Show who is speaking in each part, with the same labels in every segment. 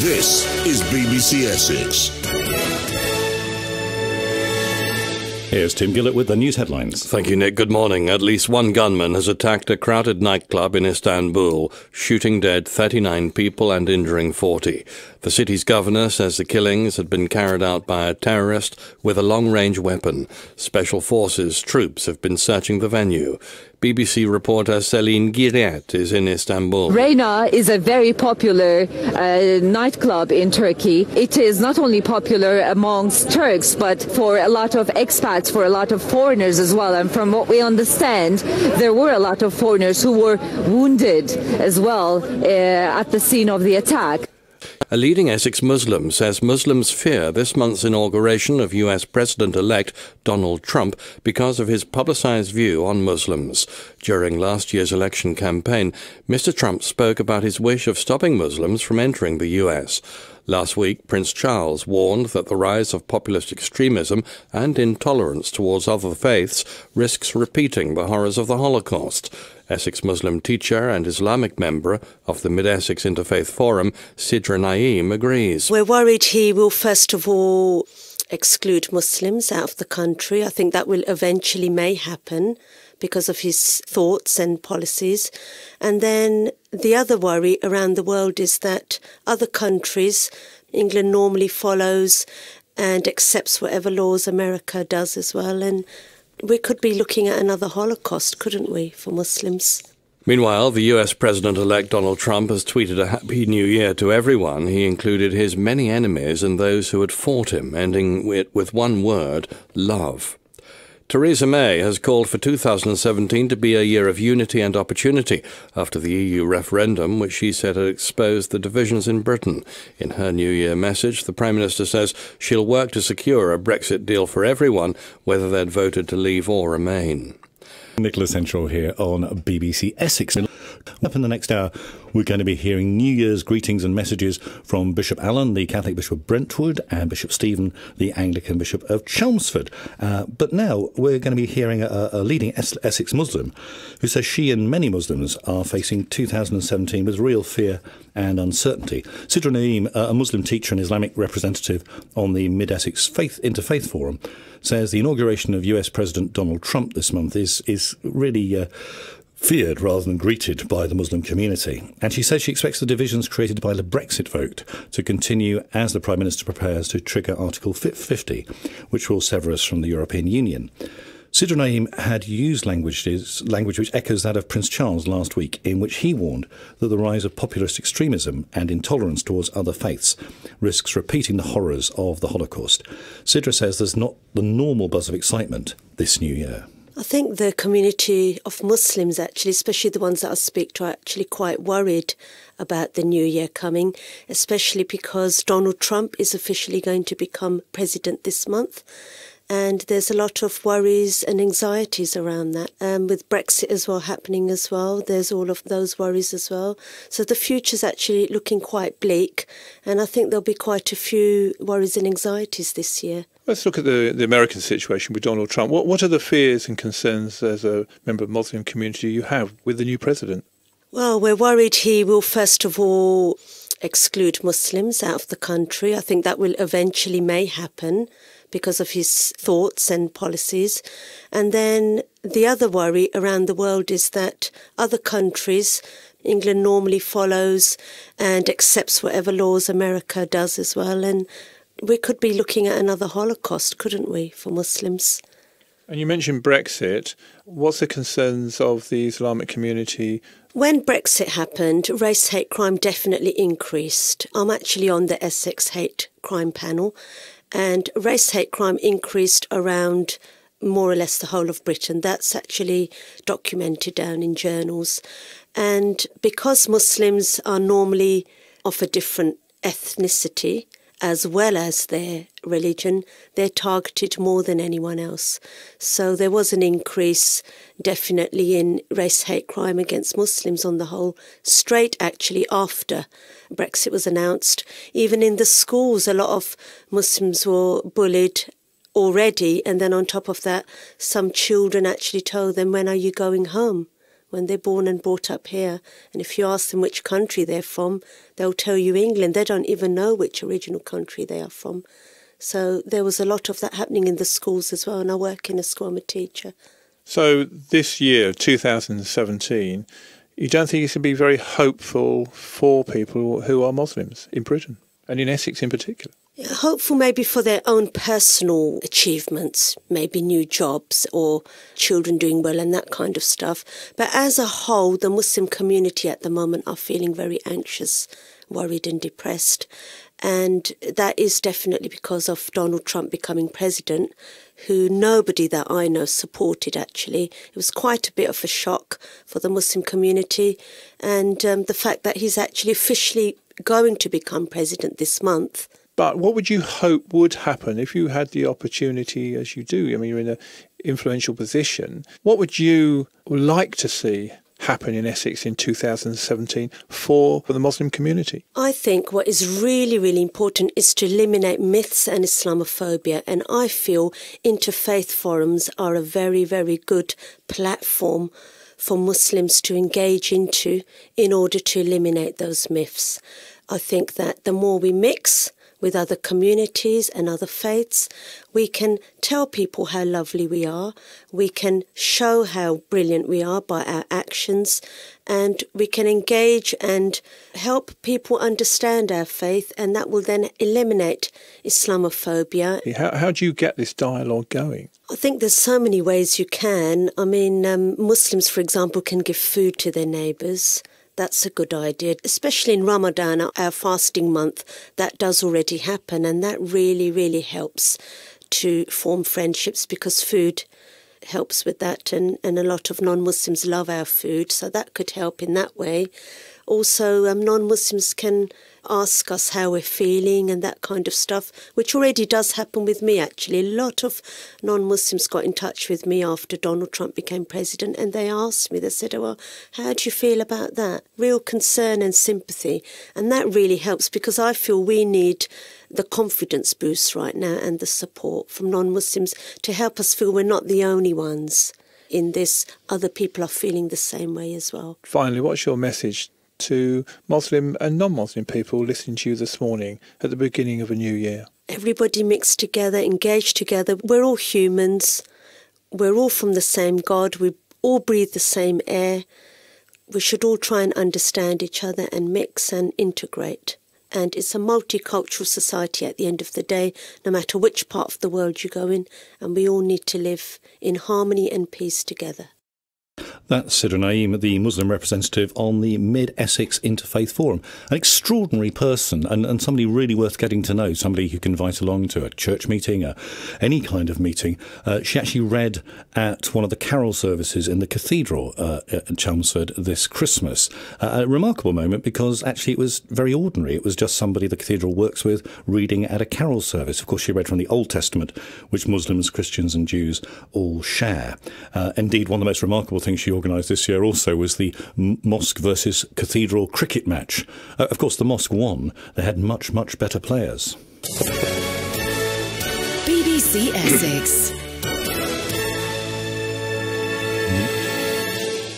Speaker 1: This is BBC Essex.
Speaker 2: Here's Tim Gillett with the news headlines.
Speaker 3: Thank you, Nick. Good morning. At least one gunman has attacked a crowded nightclub in Istanbul, shooting dead 39 people and injuring 40. The city's governor says the killings had been carried out by a terrorist with a long-range weapon. Special forces troops have been searching the venue. BBC reporter Selin Giret is in Istanbul.
Speaker 4: Reyna is a very popular nightclub in Turkey. It is not only popular amongst Turks, but for a lot of expats, for a lot of foreigners as well. And from what we understand, there were a lot of foreigners who were wounded as well at the scene of the attack.
Speaker 3: A leading Essex Muslim says Muslims fear this month's inauguration of US President-elect Donald Trump because of his publicised view on Muslims. During last year's election campaign, Mr. Trump spoke about his wish of stopping Muslims from entering the US. Last week, Prince Charles warned that the rise of populist extremism and intolerance towards other faiths risks repeating the horrors of the Holocaust. Essex Muslim teacher and Islamic member of the Mid-Essex Interfaith Forum, Sidra Naeem, agrees.
Speaker 5: We're worried he will first of all exclude Muslims out of the country. I think that will eventually may happen because of his thoughts and policies. And then the other worry around the world is that other countries, England normally follows and accepts whatever laws America does as well. And we could be looking at another Holocaust, couldn't we, for Muslims?
Speaker 3: Meanwhile, the US President-elect Donald Trump has tweeted a Happy New Year to everyone. He included his many enemies and those who had fought him, ending with one word, love. Theresa May has called for 2017 to be a year of unity and opportunity after the EU referendum, which she said had exposed the divisions in Britain. In her New Year message, the Prime Minister says she'll work to secure a Brexit deal for everyone, whether they'd voted to leave or remain.
Speaker 2: Nicholas Henshaw here on BBC Essex. Up in the next hour, we're going to be hearing New Year's greetings and messages from Bishop Allen, the Catholic Bishop of Brentwood, and Bishop Stephen, the Anglican Bishop of Chelmsford. But now we're going to be hearing a leading Essex Muslim who says she and many Muslims are facing 2017 with real fear and uncertainty. Sidra Naeem, a Muslim teacher and Islamic representative on the Mid-Essex Interfaith Forum, says the inauguration of US President Donald Trump this month is really feared rather than greeted by the Muslim community. And she says she expects the divisions created by the Brexit vote to continue as the Prime Minister prepares to trigger Article 50, which will sever us from the European Union. Sidra Naeem had used language which echoes that of Prince Charles last week, in which he warned that the rise of populist extremism and intolerance towards other faiths risks repeating the horrors of the Holocaust. Sidra says there's not the normal buzz of excitement this new year.
Speaker 5: I think the community of Muslims, actually, especially the ones that I speak to, are actually quite worried about the new year coming, especially because Donald Trump is officially going to become president this month. And there's a lot of worries and anxieties around that. With Brexit as well happening as well, there's all of those worries as well. So the future's actually looking quite bleak, and I think there'll be quite a few worries and anxieties this year.
Speaker 6: Let's look at the American situation with Donald Trump. What are the fears and concerns as a member of the Muslim community you have with the new president?
Speaker 5: Well, we're worried he will first of all exclude Muslims out of the country. I think that will eventually may happen because of his thoughts and policies. And then the other worry around the world is that other countries, England normally follows and accepts whatever laws America does as well. And we could be looking at another Holocaust, couldn't we, for Muslims?
Speaker 6: And you mentioned Brexit. What's the concerns of the Islamic community?
Speaker 5: When Brexit happened, race hate crime definitely increased. I'm actually on the Essex hate crime panel, and race hate crime increased around more or less the whole of Britain. That's actually documented down in journals. And because Muslims are normally of a different ethnicity, as well as their religion, they're targeted more than anyone else. So there was an increase definitely in race hate crime against Muslims on the whole, straight actually after Brexit was announced. Even in the schools, a lot of Muslims were bullied already, and then on top of that, some children actually told them, "When are you going home?" when they're born and brought up here. And if you ask them which country they're from, they'll tell you England. They don't even know which original country they are from. So there was a lot of that happening in the schools as well, and I work in a school, I'm a teacher.
Speaker 6: So this year, 2017, you don't think it can be very hopeful for people who are Muslims in Britain, and in Essex in particular?
Speaker 5: Hopeful maybe for their own personal achievements, maybe new jobs or children doing well and that kind of stuff. But as a whole, the Muslim community at the moment are feeling very anxious, worried and depressed. And that is definitely because of Donald Trump becoming president, who nobody that I know supported, actually. It was quite a bit of a shock for the Muslim community. And the fact that he's actually officially going to become president this month.
Speaker 6: But what would you hope would happen if you had the opportunity, as you do? I mean, you're in an influential position. What would you like to see happen in Essex in 2017 for the Muslim community?
Speaker 5: I think what is really, really important is to eliminate myths and Islamophobia. And I feel interfaith forums are a very, very good platform for Muslims to engage into in order to eliminate those myths. I think that the more we mix with other communities and other faiths, we can tell people how lovely we are, we can show how brilliant we are by our actions, and we can engage and help people understand our faith, and that will then eliminate Islamophobia.
Speaker 6: How do you get this dialogue going?
Speaker 5: I think there's so many ways you can. I mean, Muslims, for example, can give food to their neighbours. That's a good idea, especially in Ramadan, our fasting month. That does already happen, and that really, really helps to form friendships because food helps with that, and a lot of non-Muslims love our food, so that could help in that way. Also, non-Muslims can ask us how we're feeling and that kind of stuff, which already does happen with me, actually. A lot of non-Muslims got in touch with me after Donald Trump became president, and they asked me, they said, oh, well, how do you feel about that? Real concern and sympathy. And that really helps because I feel we need the confidence boost right now and the support from non-Muslims to help us feel we're not the only ones in this. Other people are feeling the same way as well.
Speaker 6: Finally, what's your message to Muslim and non-Muslim people listening to you this morning at the beginning of a new year?
Speaker 5: Everybody mixed together, engaged together. We're all humans. We're all from the same God. We all breathe the same air. We should all try and understand each other and mix and integrate. And it's a multicultural society at the end of the day, no matter which part of the world you go in, and we all need to live in harmony and peace together.
Speaker 2: That's Sidra Naeem, the Muslim representative on the Mid-Essex Interfaith Forum. An extraordinary person and somebody really worth getting to know, somebody who can invite along to a church meeting, any kind of meeting. She actually read at one of the carol services in the cathedral at Chelmsford this Christmas. A remarkable moment because actually it was very ordinary. It was just somebody the cathedral works with reading at a carol service. Of course, she read from the Old Testament, which Muslims, Christians and Jews all share. Indeed, one of the most remarkable things she organised this year also was the mosque versus cathedral cricket match. Of course, the mosque won. They had much, much better players.
Speaker 7: BBC Essex.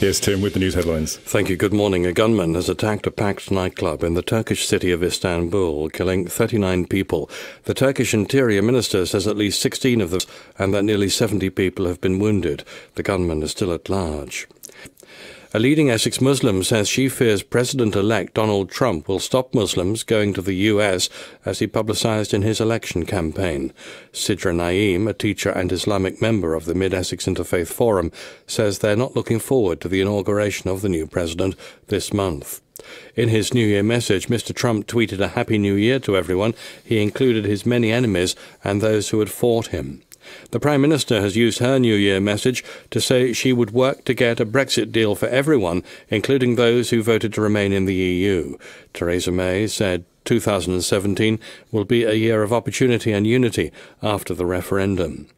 Speaker 2: Here's Tim with the news headlines.
Speaker 3: Thank you. Good morning. A gunman has attacked a packed nightclub in the Turkish city of Istanbul, killing 39 people. The Turkish Interior Minister says at least 16 of them and that nearly 70 people have been wounded. The gunman is still at large. A leading Essex Muslim says she fears President-elect Donald Trump will stop Muslims going to the US as he publicised in his election campaign. Sidra Naeem, a teacher and Islamic member of the Mid-Essex Interfaith Forum, says they're not looking forward to the inauguration of the new president this month. In his New Year message, Mr. Trump tweeted a Happy New Year to everyone. He included his many enemies and those who had fought him. The Prime Minister has used her New Year message to say she would work to get a Brexit deal for everyone, including those who voted to remain in the EU. Theresa May said 2017 will be a year of opportunity and unity after the referendum.